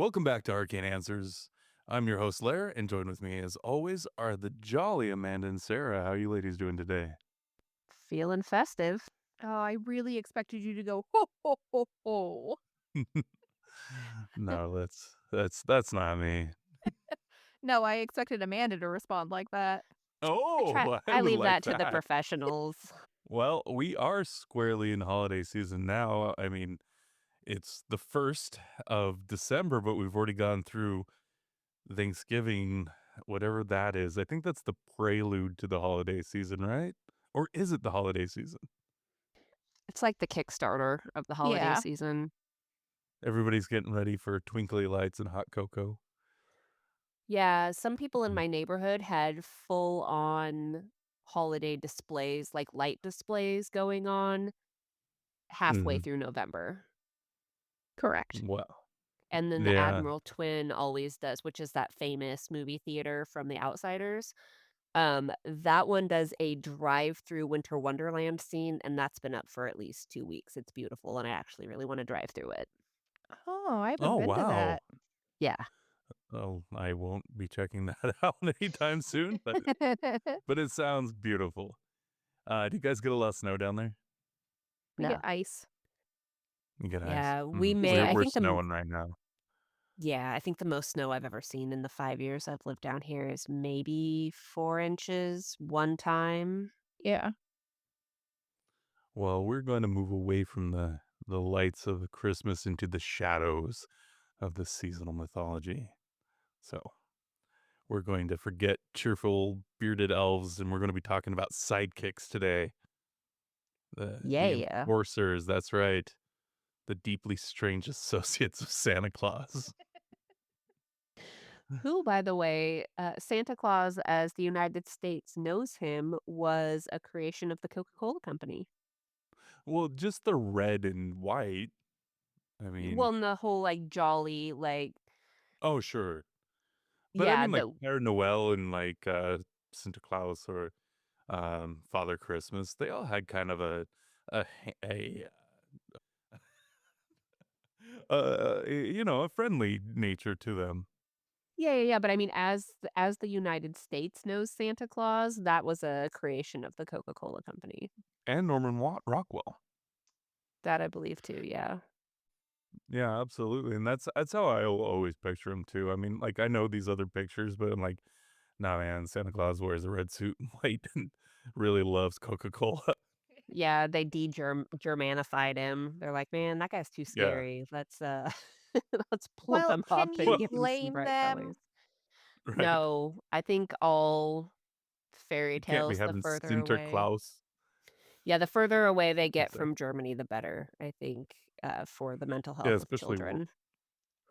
Welcome back to Arcane Answers. I'm your host, Lare, and joined with me, as always, are the jolly Amanda and Sarah. How are you ladies doing today? Feeling festive. Oh, I really expected you to go ho ho ho ho. No, that's not me. No, I expected Amanda to respond like that. Oh, I I would leave like that to the that. professionals. Well, we are squarely in holiday season now. I mean, it's the 1st of December, but we've already gone through Thanksgiving, whatever that is. I think that's the prelude to the holiday season, right? Or is it the holiday season? It's like the Kickstarter of the holiday Yeah. season. Everybody's getting ready for twinkly lights and hot cocoa. Yeah, some people in my neighborhood had full on holiday displays, like light displays going on halfway Mhm. through November. Correct. Well, And then the yeah. Admiral Twin always does, which is that famous movie theater from The Outsiders. That one does a drive-through Winter Wonderland scene, and that's been up for at least 2 weeks. It's beautiful, and I actually really wanna drive through it. Oh, I haven't Oh, been to wow. that. Yeah. Oh, I won't be checking that out anytime soon, but it sounds beautiful. Do you guys get a lot of snow down there? We get No. ice. You get ice. Yeah, we Mhm. may We're I we're think the m snowing right now. yeah, I think the most snow I've ever seen in the 5 years I've lived down here is maybe 4 inches one time. Yeah. Well, we're going to move away from the lights of Christmas into the shadows of the seasonal mythology. So, we're going to forget cheerful bearded elves, and we're going to be talking about sidekicks today. The Yeah. enforcers, that's right. The deeply strange associates of Santa Claus. Who, by the way, Santa Claus, as the United States knows him, was a creation of the Coca-Cola Company. Well, just the red and white. I mean, Well, and the whole, like, jolly, like oh, sure. But I yeah, mean, like, the Père Noel and, like, Santa Claus or, Father Christmas, they all had kind of a ha a friendly nature to them. yeah, but I mean, as the United States knows Santa Claus, that was a creation of the Coca-Cola Company. And Norman Rockwell. That I believe too, yeah. Yeah, absolutely, and that's how I always picture him too. I mean, like, I know these other pictures, but I'm like, "Nah, man, Santa Claus wears a red suit and white and really loves Coca-Cola." Yeah, they Germanified him. They're like, "Man, that guy's too Yeah, scary. Let's, let's plump Well, him up can and you well, give him some blame bright colors." them? right. No, I think all fairy You can't be tales, the having further away Sinterklaas. yeah, the further away they get What's that? from Germany, the better, I think, for the mental Yeah, health of children.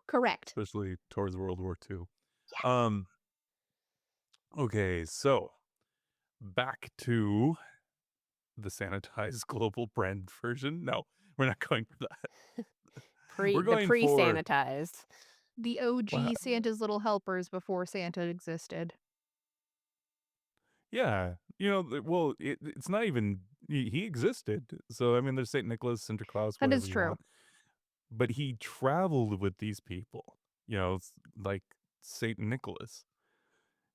Correct. especially towards World War II. Yes. Um, okay, so back to the sanitized global brand version. No, we're not going for that. We're The going for pre-sanitized. The well, OG Santa's Little Helpers before Santa existed. yeah, well, it's not even he existed. So I mean, there's Saint Nicholas, Sinterklaas, That whatever is you true. want, but he traveled with these people. Like Saint Nicholas,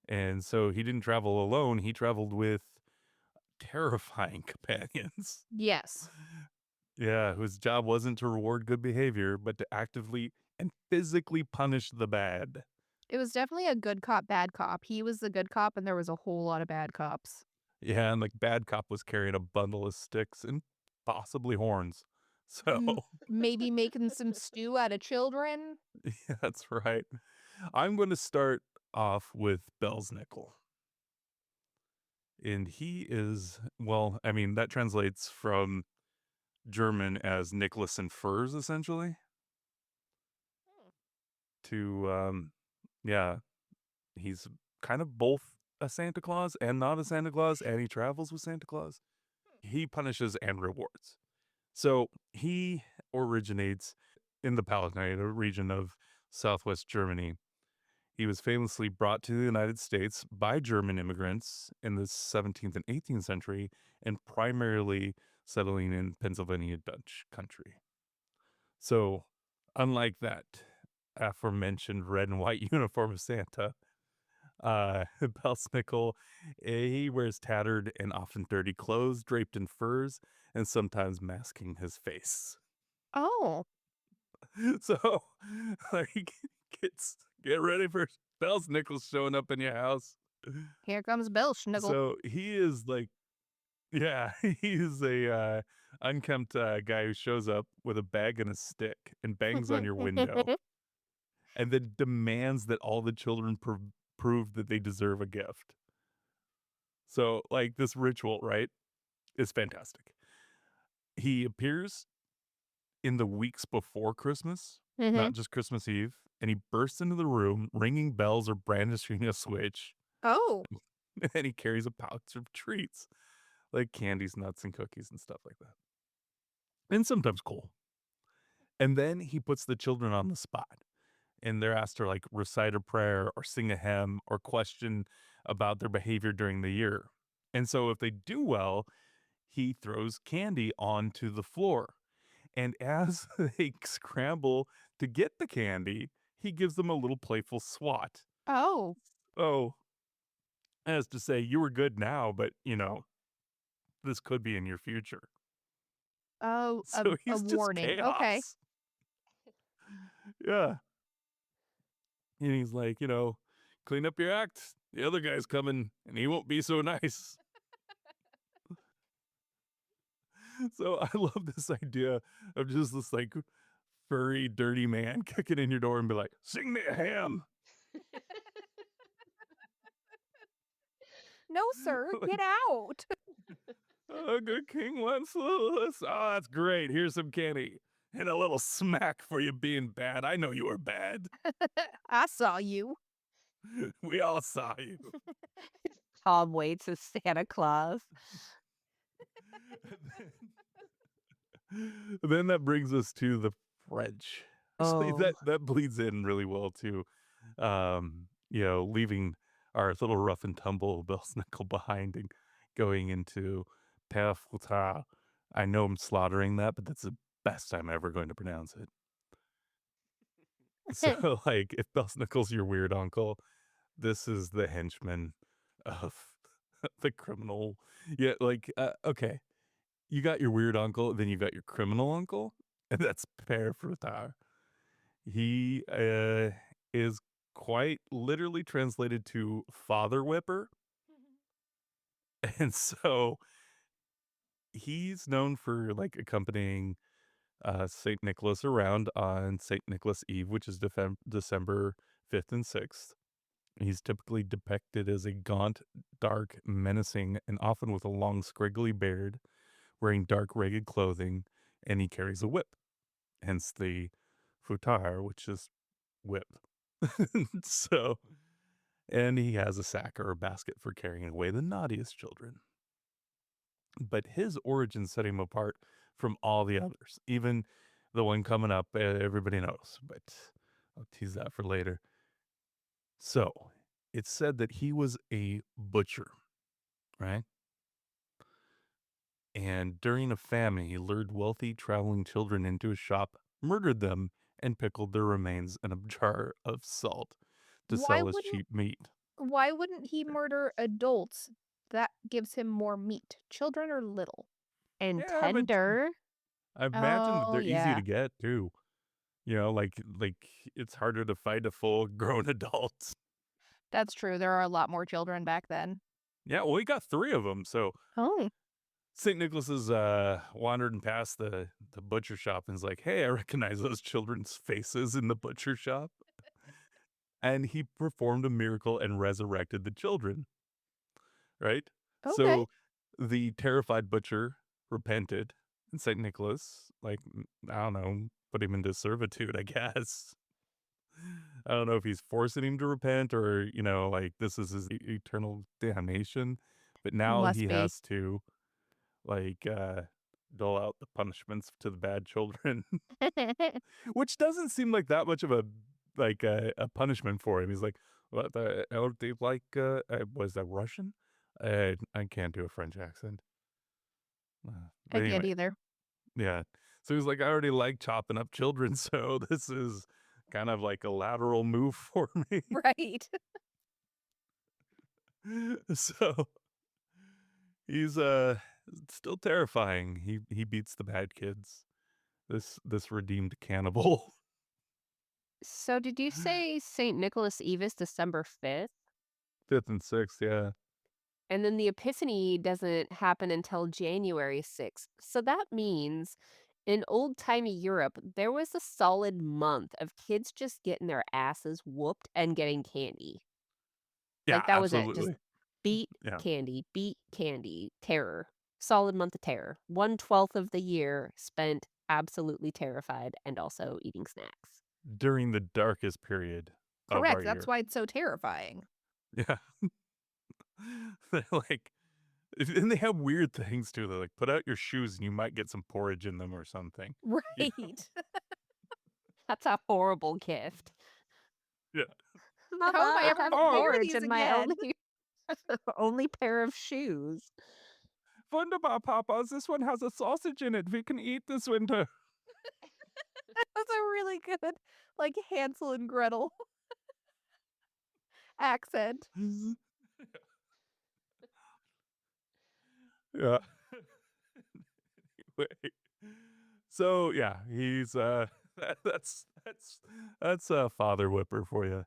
and so he didn't travel alone. He traveled with terrifying companions. Yes. Yeah, whose job wasn't to reward good behavior, but to actively and physically punish the bad. It was definitely a good cop, bad cop. He was the good cop, and there was a whole lot of bad cops. Yeah, and like bad cop was carrying a bundle of sticks and possibly horns. So, Maybe making some stew out of children. yeah, that's right. I'm going to start off with Belsnickel. And he is, well, I mean, that translates from German as Nicholas in furs, essentially, to, yeah, he's kind of both a Santa Claus and not a Santa Claus, and he travels with Santa Claus. He punishes and rewards. So he originates in the Palatinate, a region of southwest Germany. He was famously brought to the United States by German immigrants in the 17th and 18th century and primarily settling in Pennsylvania Dutch country. So, unlike that aforementioned red and white uniform of Santa. Belsnickel, he wears tattered and often dirty clothes draped in furs and sometimes masking his face. Oh. So, like, get ready for Belsnickel showing up in your house. Here comes Belsnickel. So he is like, yeah, he's a unkempt guy who shows up with a bag and a stick and bangs on your window and then demands that all the children prove that they deserve a gift. So, like, this ritual, right, is fantastic. He appears in the weeks before Christmas, not just Christmas Eve, and he bursts into the room ringing bells or brandishing a switch, Oh. and then he carries a pouch of treats, like candies, nuts, and cookies and stuff like that, and sometimes coal. And then he puts the children on the spot, and they're asked to, like, recite a prayer or sing a hymn or question about their behavior during the year. And so if they do well, he throws candy onto the floor. And as they scramble to get the candy, he gives them a little playful swat. Oh. Oh, as to say, you were good now, but, this could be in your future. Oh, So a he's just warning. Okay. chaos. Yeah. And he's like, clean up your act. The other guy's coming and he won't be so nice. So I love this idea of just this like furry, dirty man kicking in your door and be like, sing me a hymn. No, sir. Like, Get out. oh, good King Wenceslas. Oh, that's great. Here's some candy. And a little smack for you being bad. I know you were bad. I saw you. We all saw you. Tom Waits as Santa Claus. Then that brings us to the French. Actually, Oh. that bleeds in really well too. Leaving our little rough and tumble Belsnickel behind and going into Père Fouettard. I know I'm slaughtering that, but that's the best I'm ever going to pronounce it. So, like, if Belsnickel's your weird uncle, this is the henchman of the criminal. Yeah, like, okay, you got your weird uncle, then you got your criminal uncle, and that's Père Fouettard. He is quite literally translated to father whipper. And so he's known for like accompanying St. Nicholas around on St. Nicholas Eve, which is December 5th and 6th. He's typically depicted as a gaunt, dark, menacing, and often with a long, scriggly beard, wearing dark, ragged clothing, and he carries a whip, hence the foutard, which is whip. So, and he has a sack or a basket for carrying away the naughtiest children. But his origins set him apart from all the others, even the one coming up, everybody knows, but I'll tease that for later. So, it's said that he was a butcher, right? And during a famine, he lured wealthy traveling children into his shop, murdered them, and pickled their remains in a jar of salt to Why sell as wouldn't cheap meat. why wouldn't he murder adults? That gives him more meat. Children are little. And Yeah, but tender. I imagine that Oh, they're easy yeah. to get too. Like it's harder to fight a full grown adult. That's true. There are a lot more children back then. Yeah, well, we got 3 of them. So Oh. St. Nicholas is wandering past the butcher shop and is like, "Hey, I recognize those children's faces in the butcher shop." And he performed a miracle and resurrected the children, right? Okay. So the terrified butcher repented, and St. Nicholas, like, I don't know, put him into servitude, I guess. I don't know if he's forcing him to repent or, like this is his eternal damnation, but now Must he be. has to like dole out the punishments to the bad children, which doesn't seem like that much of a punishment for him. He's like, what the hell do you like? Was that Russian? I can't do a French accent. But I can't anyway, either. yeah. So he's like, I already like chopping up children, so this is kind of like a lateral move for me. Right. So he's still terrifying. He beats the bad kids. This redeemed cannibal. So did you say St. Nicholas Eve is December 5th? 5th and 6th, yeah. And then the Epiphany doesn't happen until January 6th. So that means in old-timey Europe, there was a solid month of kids just getting their asses whooped and getting candy. Yeah, Like, that was it. Just absolutely. Yeah. beat candy, terror. Solid month of terror. 1/12 of the year spent absolutely terrified and also eating snacks. During the darkest period of our Correct. That's year. why it's so terrifying. Yeah. They're like, and they have weird things too. They're like, put out your shoes and you might get some porridge in them or something. Right. That's a horrible gift. Yeah. Mama, How am I I ever have gonna wear porridge these in my again? only pair of shoes. Wunderbar, Papas. This one has a sausage in it. We can eat this winter. That's a really good, like, Hansel and Gretel accent. Yeah. Anyway. So yeah, he's that's a father whipper for you.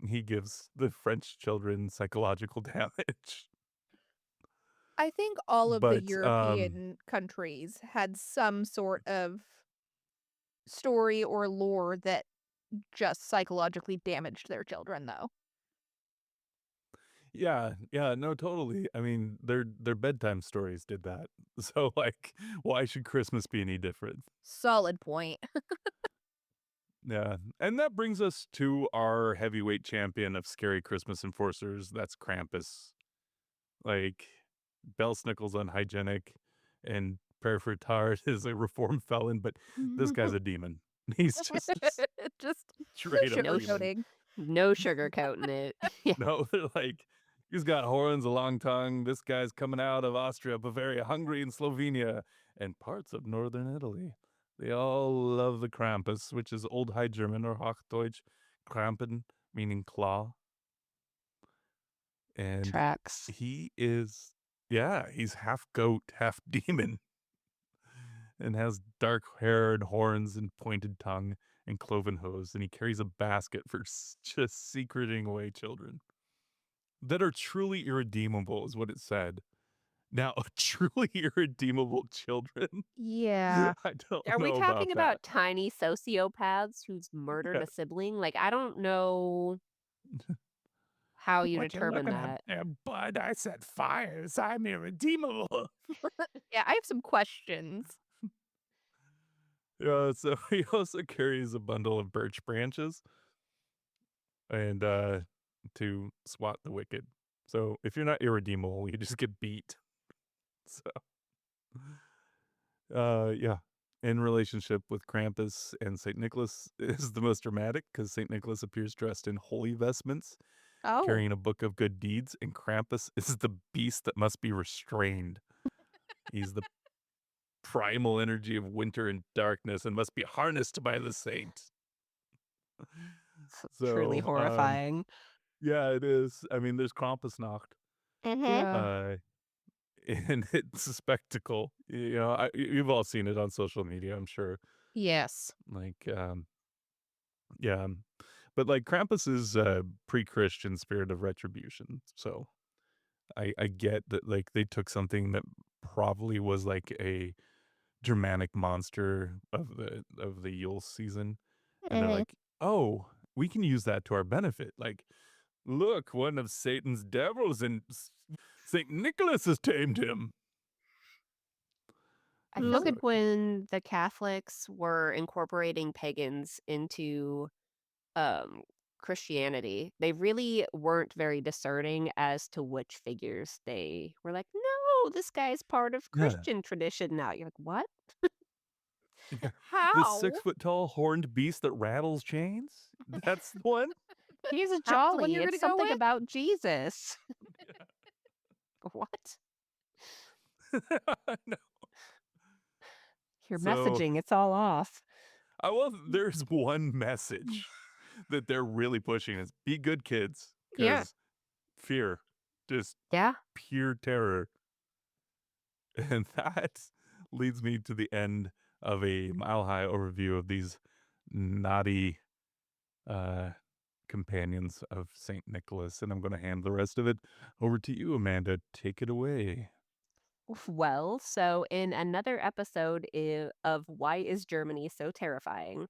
He gives the French children psychological damage. I think all of the But European countries had some sort of story or lore that just psychologically damaged their children, though. yeah, no, totally. I mean, their bedtime stories did that. So like, why should Christmas be any different? Solid point. Yeah. And that brings us to our heavyweight champion of scary Christmas enforcers. That's Krampus. Like, Belsnickel's unhygienic, and Père Fouettard is a reformed felon, but this guy's a demon. He's just Just straight up No demon. sugarcoating. No sugarcoating it. Yeah. No, they're like, he's got horns, a long tongue. This guy's coming out of Austria, Bavaria, Hungary, and Slovenia, and parts of northern Italy. They all love the Krampus, which is Old High German or Hochdeutsch, Krampen, meaning claw. And Tracks. he is, yeah, he's half goat, half demon, and has dark hair and horns and pointed tongue and cloven hooves, and he carries a basket for just secreting away children that are truly irredeemable, is what it said. Now, truly irredeemable children? Yeah. I don't Are we know talking about about tiny sociopaths who's murdered Yeah. a sibling? Like, I don't know how you What you determine looking at that. there, bud? I said fires. I'm irredeemable. Yeah, I have some questions. Yeah, so he also carries a bundle of birch branches and to swat the wicked. So if you're not irredeemable, you just get beat. So yeah. In relationship with Krampus and St. Nicholas is the most dramatic because St. Nicholas appears dressed in holy vestments, Oh. carrying a book of good deeds, and Krampus is the beast that must be restrained. He's the primal energy of winter and darkness and must be harnessed by the saint. Truly So, horrifying. yeah, it is. I mean, there's Krampusnacht, Yeah. and it's a spectacle. You know, you've all seen it on social media, I'm sure. Yes. Like, yeah, but like Krampus is a pre-Christian spirit of retribution. So I get that like they took something that probably was like a Germanic monster of the Yule season, and they're like, oh, we can use that to our benefit. Like, look, one of Satan's devils, and Saint Nicholas has tamed him. I feel Look like at when the Catholics were incorporating pagans into um Christianity, they really weren't very discerning as to which figures they were like, no, this guy's part of Yeah, Christian tradition now. You're like, what? yeah. The how? 6-foot-tall horned beast that rattles chains. That's the one. He's a That's the one jolly. you're It's gonna go something with? about Jesus. What? I know. Your So messaging, it's all off. There's one message that they're really pushing is be good kids Yeah. because fear, just Yeah. pure terror. And that leads me to the end of a mile-high overview of these naughty uh, companions of Saint Nicholas, and I'm going to hand the rest of it over to you, Amanda. Take it away. Well, so in another episode of Why is Germany So Terrifying,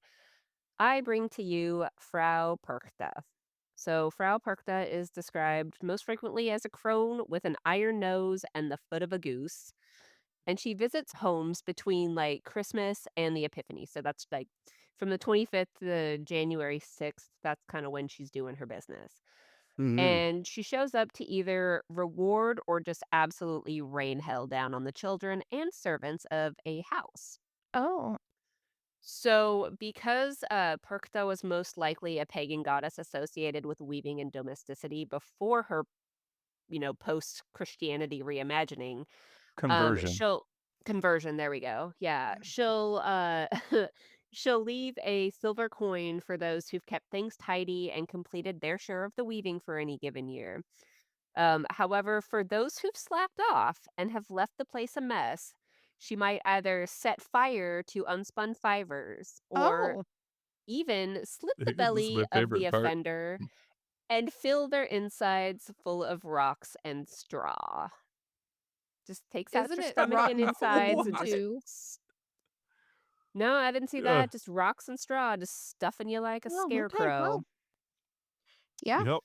I bring to you Frau Perchta. So, Frau Perchta is described most frequently as a crone with an iron nose and the foot of a goose. And she visits homes between like Christmas and the Epiphany. So, that's like from the 25th to January 6th. That's kind of when she's doing her business. Mhm. And she shows up to either reward or just absolutely rain hell down on the children and servants of a house. Oh. So, because Perchta was most likely a pagan goddess associated with weaving and domesticity before her, post Christianity reimagining, Conversion. she'll conversion. There we go. Yeah, she'll she'll leave a silver coin for those who've kept things tidy and completed their share of the weaving for any given year. However, for those who've slacked off and have left the place a mess, she might either set fire to unspun fibers or Oh. even slit the This is belly my of the favorite part. offender and fill their insides full of rocks and straw. Just takes out Isn't your it stomach and rotten insides food and just. What? too? No, I didn't see Ugh. that. Just rocks and straw, just stuffing you like a Oh, okay. scarecrow. Well, yeah. Yep.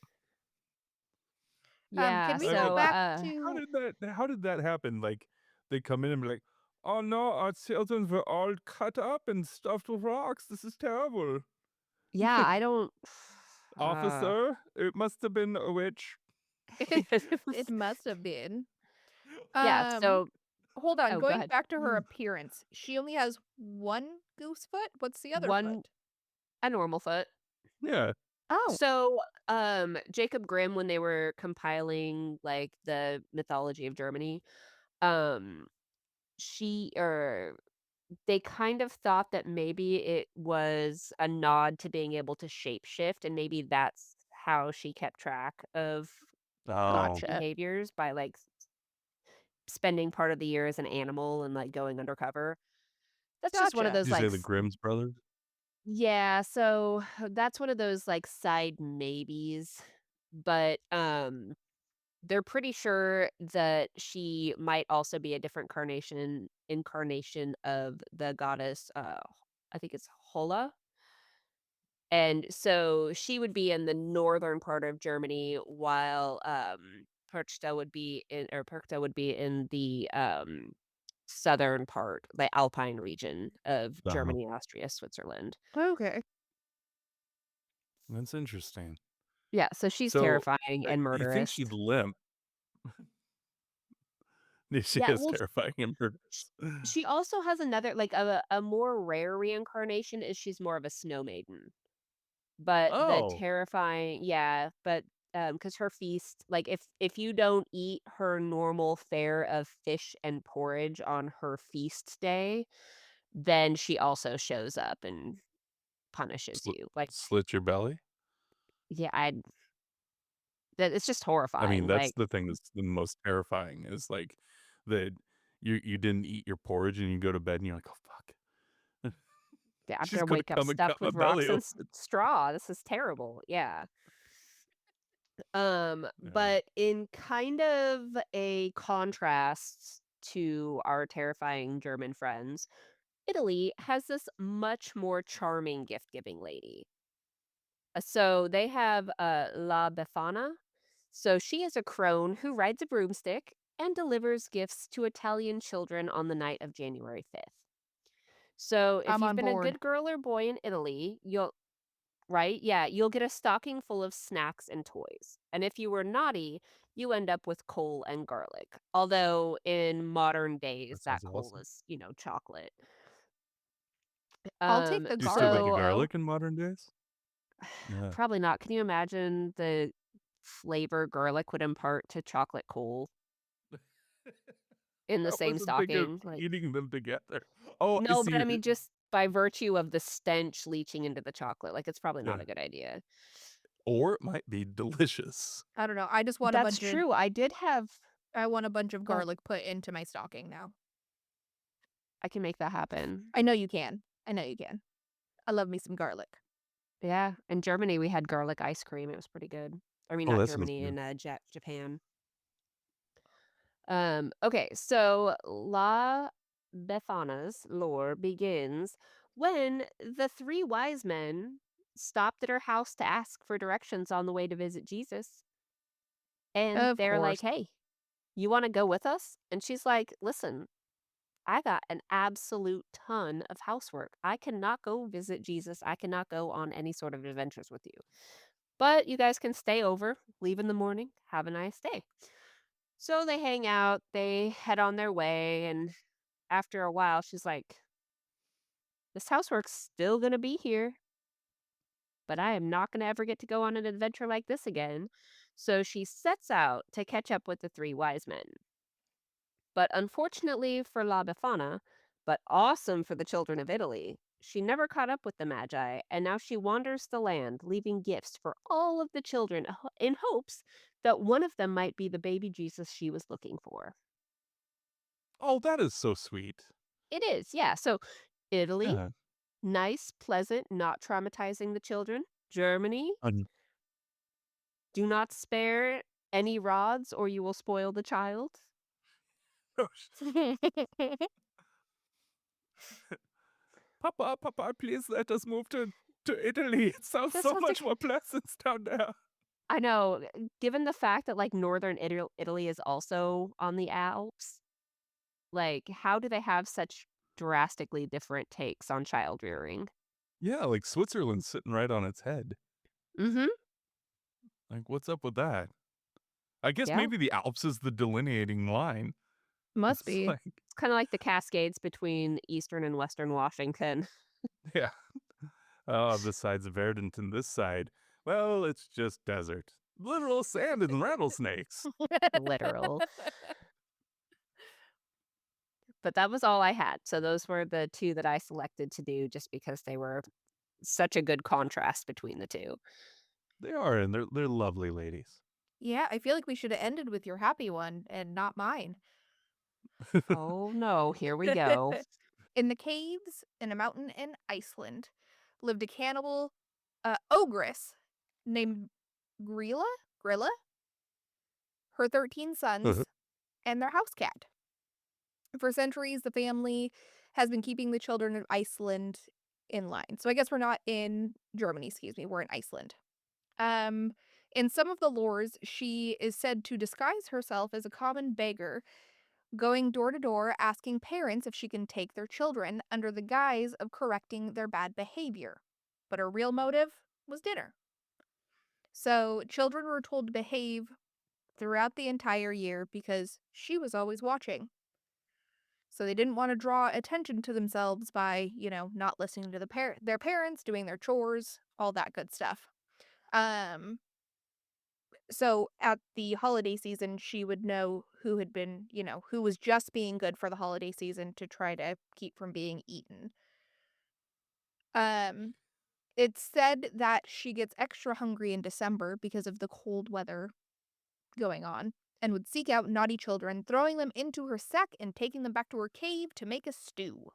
Yeah, Can we I go mean, so back how to did that happen? Like, they come in and be like, "Oh no, our children were all cut up and stuffed with rocks. This is terrible." yeah, I don't uh Officer, it must have been a witch. it? It must have been. yeah, Um, so Hold on. oh, go Going ahead. back to her appearance, she only has one goose foot. What's the other One foot? a normal foot. Yeah. Oh. So, Jacob Grimm, when they were compiling like the mythology of Germany, um, she or they kind of thought that maybe it was a nod to being able to shapeshift, and maybe that's how she kept track of Oh, Gotcha. behaviors by like spending part of the year as an animal and like going undercover. That's just one of Gotcha. those did you say like the Grimm's brothers? yeah, so that's one of those like side maybes. But they're pretty sure that she might also be a different incarnation of the goddess I think it's Hola. And so she would be in the northern part of Germany while Perchta would be in the southern part, the Alpine region of Uh-huh. Germany, Austria, Switzerland. Okay. That's interesting. Yeah, so she's So, terrifying and you think murderous. she'd limp? She Yeah, is well, terrifying and sh murderous. she also has another like, a more rare reincarnation is she's more of a snow maiden. But the Oh, terrifying yeah, but, because her feast like, if you don't eat her normal fare of fish and porridge on her feast day, then she also shows up and punishes slit, you. Like, slit your belly? yeah, I that it's just I mean, horrifying, that's like, the thing that's the most terrifying is like that you didn't eat your porridge and you go to bed and you're like, "Oh fuck." yeah, I'm She's gonna gonna wake up come and cut stuffed my with belly rocks and open. straw. This is terrible. Yeah. Yeah. But in kind of a contrast to our terrifying German friends, Italy has this much more charming gift-giving lady. So they have La Befana. So she is a crone who rides a broomstick and delivers gifts to Italian children on the night of January 5th. So if I'm you've on been a board. good girl or boy in Italy, you'll right? Yeah, you'll get a stocking full of snacks and toys. And if you were naughty, you end up with coal and garlic. Although in modern days, That that sounds coal awesome. is, chocolate. I'll take the Do you still make a garlic So though. garlic in modern days? Yeah. probably not. Can you imagine the flavor garlic would impart to chocolate coal in the I same wasn't thinking of stocking? Like, eating them together. Oh, I no, but see. I mean, just by virtue of the stench leaching into the chocolate. Like, it's probably not Yeah. a good idea. Or it might be delicious. I don't know. I just want a That's bunch of true. I want a bunch of Go ahead. garlic put into my stocking now. I can make that happen. I know you can. I know you can. I love me some garlic. Yeah. In Germany, we had garlic ice cream. It was pretty good. I mean, Oh, not that sounds Germany, good. in Japan. Okay, so La Befana's lore begins when the three wise men stopped at her house to ask for directions on the way to visit Jesus. And Of they're like, course. hey, you want to go with us? And she's like, listen, I got an absolute ton of housework. I cannot go visit Jesus. I cannot go on any sort of adventures with you. But you guys can stay over, leave in the morning, have a nice day. So they hang out, they head on their way, and after a while, she's like, this housework's still gonna be here, but I am not gonna ever get to go on an adventure like this again. So she sets out to catch up with the three wise men. But unfortunately for La Befana, but awesome for the children of Italy, she never caught up with the Magi, and now she wanders the land, leaving gifts for all of the children in hopes that one of them might be the baby Jesus she was looking for. Oh, that is so sweet. It is, yeah. So Italy, Yeah. nice, pleasant, not traumatizing the children. Germany, Un- do not spare any rods or you will spoil the child. Papa, please let us move to Italy. It sounds This so was much more pleasant down there. I know, given the fact that like northern Italy is also on the Alps, like how do they have such drastically different takes on child rearing? Yeah, like Switzerland's sitting right on its head. Mhm. Like, what's up with that? I guess Yeah. maybe the Alps is the delineating line. Must It's be. like, It's kind of like the Cascades between eastern and western Washington. yeah. Oh, this side's verdant and this side, well, it's just desert. Literal sand and rattlesnakes. Literal. But that was all I had. So those were the two that I selected to do just because they were such a good contrast between the two. They are, and they're lovely ladies. Yeah, I feel like we should have ended with your happy one and not mine. Oh no, here we go. In the caves in a mountain in Iceland lived a cannibal ogress named Grýla, Grilla, her 13 Uh-huh. sons, and their house cat. For centuries, the family has been keeping the children of Iceland in line. So I guess we're not in Germany, excuse me, we're in Iceland. Um, in some of the lores, she is said to disguise herself as a common beggar, going door to door asking parents if she can take their children under the guise of correcting their bad behavior. But her real motive was dinner. So children were told to behave throughout the entire year because she was always watching. So they didn't want to draw attention to themselves by, not listening to their parents, doing their chores, all that good stuff. Um so at the holiday season, she would know who had been, who was just being good for the holiday season to try to keep from being eaten. Um it's said that she gets extra hungry in December because of the cold weather going on and would seek out naughty children, throwing them into her sack and taking them back to her cave to make a stew.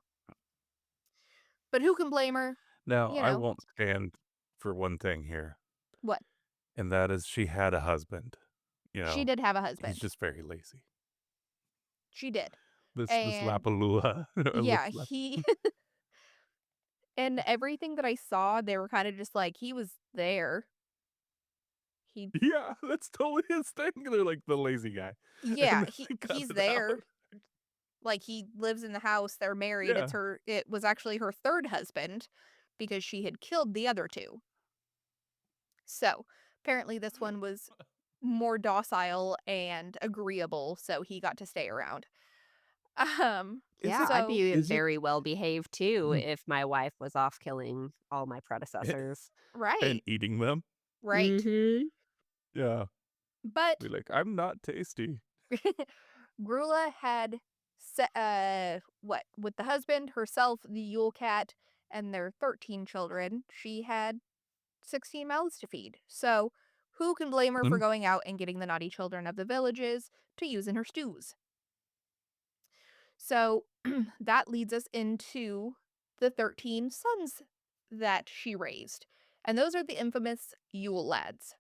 But who can blame her? Now, You I know, won't stand for one thing here, what? and that is she had a husband. You She know, did have a he's husband. just very lazy. She did. This And Lapalua or yeah, Lap. he and everything that I saw, they were kind of just like he was there. He Yeah, that's totally his thing. They're like the lazy guy, and yeah, then they cut he's it out. there. Like he lives in the house, they're married. Yeah. It was actually her third husband because she had killed the other two. So, apparently this one was more docile and agreeable, so he got to stay around. Is Yeah, it? I'd So be Is it? very well behaved too Mm. if my wife was off killing all my predecessors. And right, eating them? right. Mhm. Yeah. But Be like, I'm not tasty. Grula had with the husband, herself, the Yule Cat, and their 13 children, she had 16 mouths to feed. So, who can blame her for Mm. going out and getting the naughty children of the villages to use in her stews? So, that leads us into the 13 sons that she raised. And those are the infamous Yule Lads.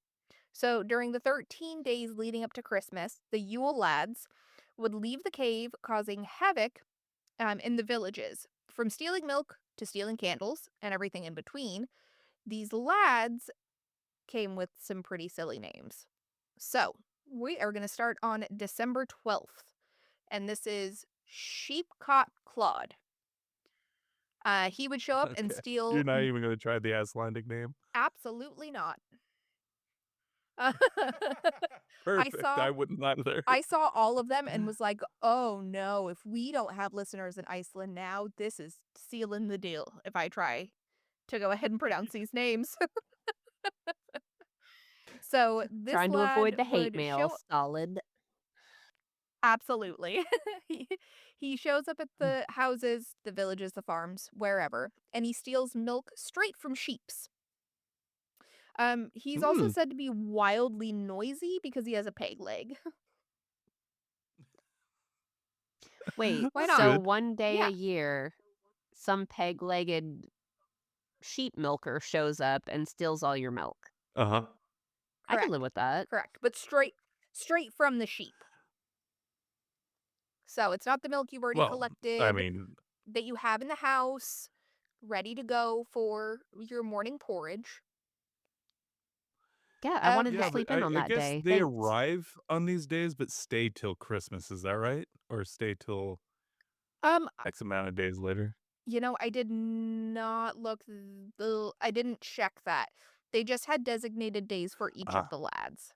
So, during the 13 days leading up to Christmas, the Yule Lads would leave the cave, causing havoc in the villages. From stealing milk to stealing candles and everything in between, these lads came with some pretty silly names. So, we are going to start on December 12th, and this is Sheepcote Claude. He would show up and Okay. steal. You're not even going to try the Icelandic name? Absolutely not. I Perfect. saw I wouldn't either. I saw all of them and was like, oh no, if we don't have listeners in Iceland now, this is sealing the deal if I try to go ahead and pronounce these names. So this Trying to lad avoid the hate would mail. show. Solid. Absolutely. he, he shows up at the houses, the villages, the farms, wherever, and he steals milk straight from sheeps. He's also Mm. said to be wildly noisy because he has a peg leg. Wait, Why That's not? so good. one day a Yeah. year, some peg-legged sheep milker shows up and steals all your milk. Uh-huh. I could live Correct. with that. Correct. But straight from the sheep. So it's not the milk you've already Well, I collected mean, that you have in the house, ready to go for your morning porridge. Yeah, I wanted to yeah, Okay. but sleep in on I that guess day. they Thanks. arrive on these days, but stay till Christmas. Is that right? Or stay till Um, X amount of days later? I did not look I didn't check that. They just had designated days for each of Ah, the lads.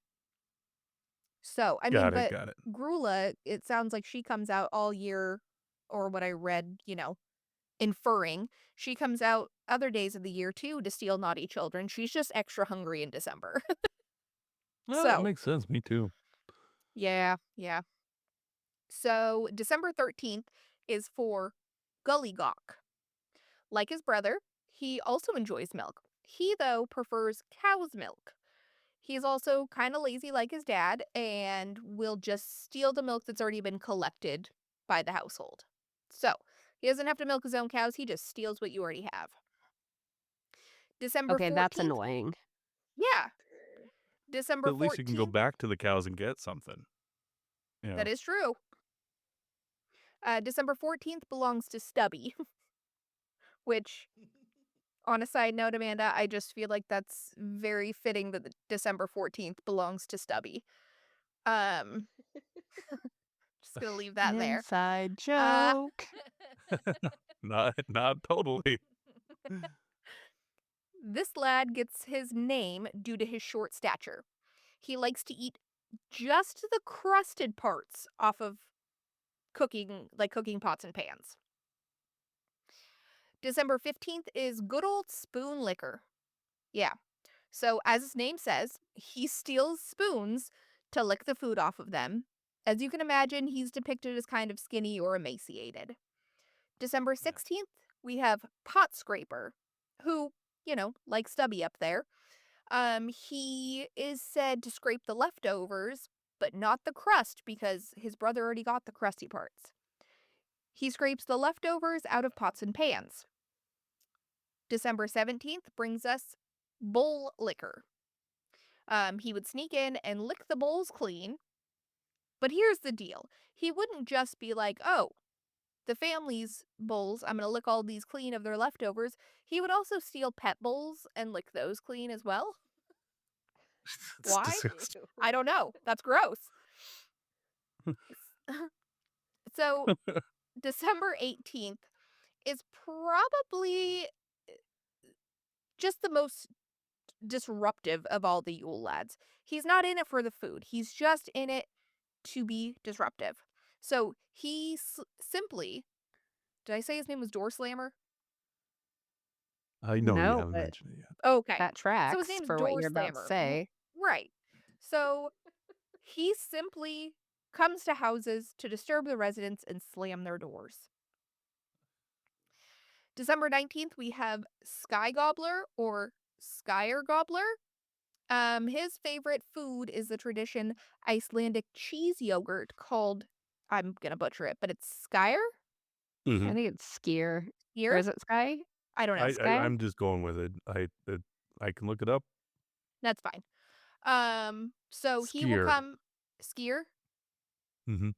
So, got it, but got it. Grýla, it sounds like she comes out all year, or what I read, inferring, she comes out other days of the year too to steal naughty children. She's just extra hungry in December. Well, that So, makes sense. Me too. yeah, yeah. So, December 13th is for Gullygawk. Like his brother, he also enjoys milk. He, though, prefers cow's milk. He's also kind of lazy like his dad and will just steal the milk that's already been collected by the household. So, he doesn't have to milk his own cows, he just steals what you already have. December Okay, that's 14th, annoying. yeah, December But at least you can go 14th, back to the cows and get something. You that know. is true. December 14th belongs to Stubby, which, on a side note, Amanda, I just feel like that's very fitting that the December 14th belongs to Stubby. Um, just gonna leave that there. Inside Uh, joke. Not totally. this lad gets his name due to his short stature. He likes to eat just the crusted parts off of cooking pots and pans. December 15th is good old spoon liquor. Yeah. So, as his name says, he steals spoons to lick the food off of them. As you can imagine, he's depicted as kind of skinny or emaciated. December 16th, we have Pot Scraper, who, like Stubby up there. He is said to scrape the leftovers, but not the crust because his brother already got the crusty parts. He scrapes the leftovers out of pots and pans. December 17th brings us bowl liquor. He would sneak in and lick the bowls clean. But here's the deal. He wouldn't just be like, oh, the family's bowls, I'm going to lick all these clean of their leftovers. He would also steal pet bowls and lick those clean as well. It's Why? disgusting. I don't know. That's gross. So, December 18th is probably just the most disruptive of all the Yule lads. He's not in it for the food. He's just in it to be disruptive. So he simply, did I say his name was Door Slammer? I know you No, haven't but mentioned it yet. Okay. that So his tracks name's for what Door you're about to Slammer. say. Right. So he simply comes to houses to disturb the residents and slam their doors. December 19th, we have Sky Gobbler or Skyer Gobbler. His favorite food is the tradition Icelandic cheese yogurt called, I'm gonna butcher it, but it's Skyer? I think it's skier. Or Skier? is it sky? I don't know. Sky? I'm just going with it. I can look it up. That's fine. So he will Skier. come skier. Mm-hmm.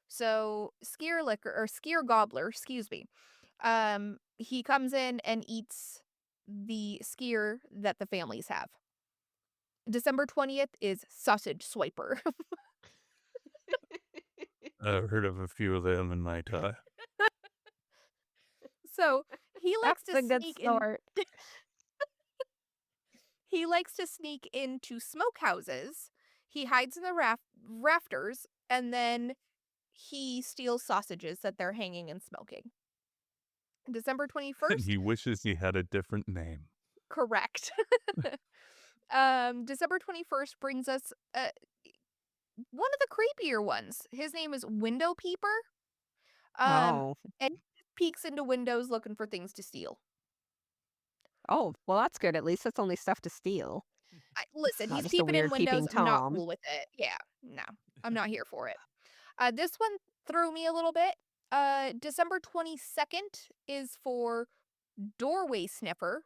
So skier liquor or skier gobbler, excuse me. He comes in and eats the skier that the families have. December 20th is sausage swiper. I've heard of a few of them in my time. So he likes That's to a good sneak in. start. He likes to sneak into smokehouses. He hides in the rafters, and then he steals sausages that they're hanging and smoking. December And 21st, he wishes he had a different name. correct. December 21st brings us one of the creepier ones. His name is Window Peeper. Oh. And he peeks into windows looking for things to steal. Oh, well, that's good. At least it's only stuff to steal. Listen, Not he's just a peeping in weird windows. peeping I'm not Tom. cool with it. Yeah, no, I'm not here for it. This one threw me a little bit. December 22nd is for Doorway Sniffer.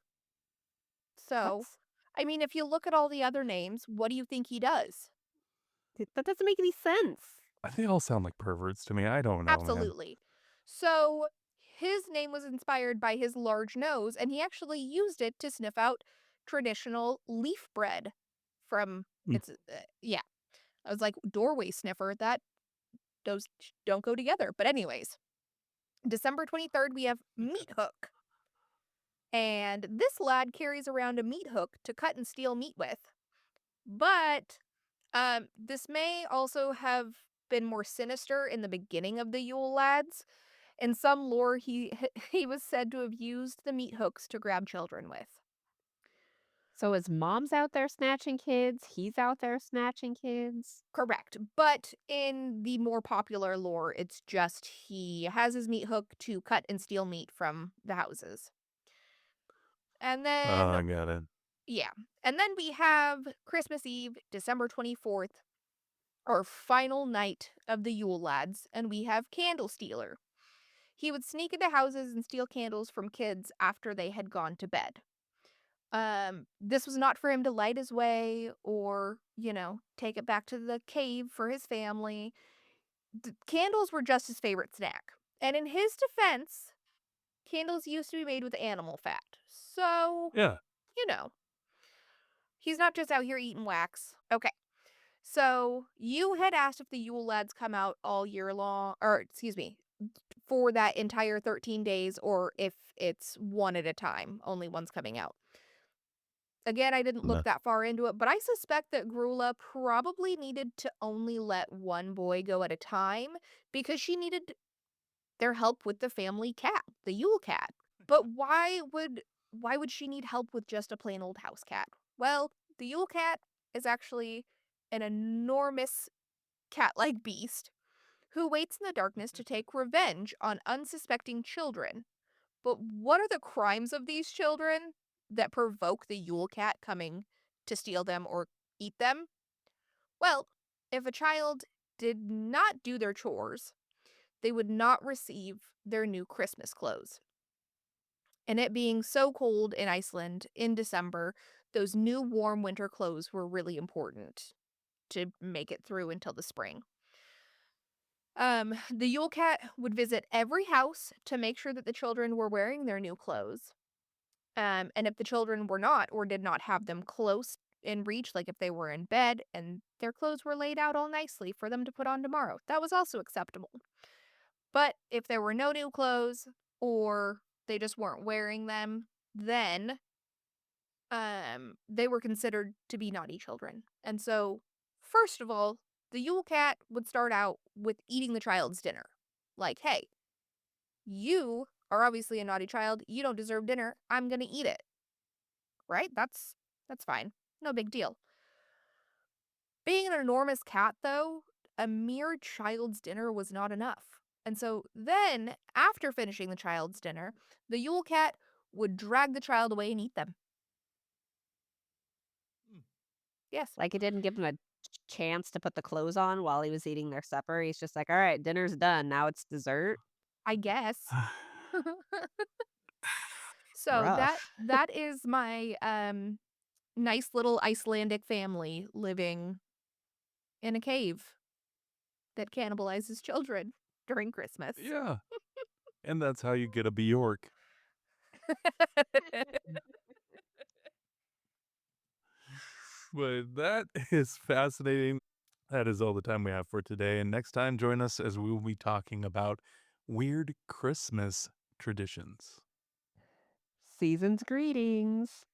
So, What's... I mean, if you look at all the other names, what do you think he does? That doesn't make any sense. They all sound like perverts to me. I don't know, man. Absolutely. So, his name was inspired by his large nose, and he actually used it to sniff out traditional leaf bread from it's yeah. I was like, doorway sniffer, that those don't go together. But anyways, December 23rd we have Meat Hook. And this lad carries around a meat hook to cut and steal meat with. But this may also have been more sinister in the beginning of the Yule Lads. In some lore, he was said to have used the meat hooks to grab children with. So his mom's out there snatching kids. He's out there snatching kids. Correct. But in the more popular lore, it's just he has his meat hook to cut and steal meat from the houses. And then, I got it. yeah. And then we have Christmas Eve, December 24th, our final night of the Yule Lads, and we have Candle Stealer. He would sneak into houses and steal candles from kids after they had gone to bed. This was not for him to light his way or, take it back to the cave for his family. Candles were just his favorite snack. And in his defense, candles used to be made with animal fat. So, Yeah. He's not just out here eating wax. Okay. So, you had asked if the Yule Lads come out all year long, or excuse me, for that entire 13 days, or if it's one at a time, only one's coming out. Again, I didn't look No. that far into it, but I suspect that Grýla probably needed to only let one boy go at a time because she needed their help with the family cat, the Yule Cat. But why would she need help with just a plain old house cat? Well, the Yule Cat is actually an enormous cat-like beast who waits in the darkness to take revenge on unsuspecting children. But what are the crimes of these children that provoke the Yule Cat coming to steal them or eat them? Well, if a child did not do their chores, they would not receive their new Christmas clothes. And it being so cold in Iceland in December, those new warm winter clothes were really important to make it through until the spring. The Yule Cat would visit every house to make sure that the children were wearing their new clothes. And if the children were not or did not have them close in reach, like if they were in bed and their clothes were laid out all nicely for them to put on tomorrow, that was also acceptable. But if there were no new clothes or they just weren't wearing them, then they were considered to be naughty children. And so, first of all, the Yule Cat would start out with eating the child's dinner. Like, hey, you are obviously a naughty child. You don't deserve dinner. I'm going to eat it. Right? That's fine. No big deal. Being an enormous cat, though, a mere child's dinner was not enough. And so then, after finishing the child's dinner, the Yule Cat would drag the child away and eat them. Hmm. Yes, Like, it didn't give him a chance to put the clothes on while he was eating their supper. He's just like, "All right, dinner's done. Now it's dessert." I guess. So Rough. that is my nice little Icelandic family living in a cave that cannibalizes children during Christmas. Yeah. And that's how you get a Bjork. But that is fascinating. That is all the time we have for today. And next time, join us as we will be talking about weird Christmas traditions. Season's greetings.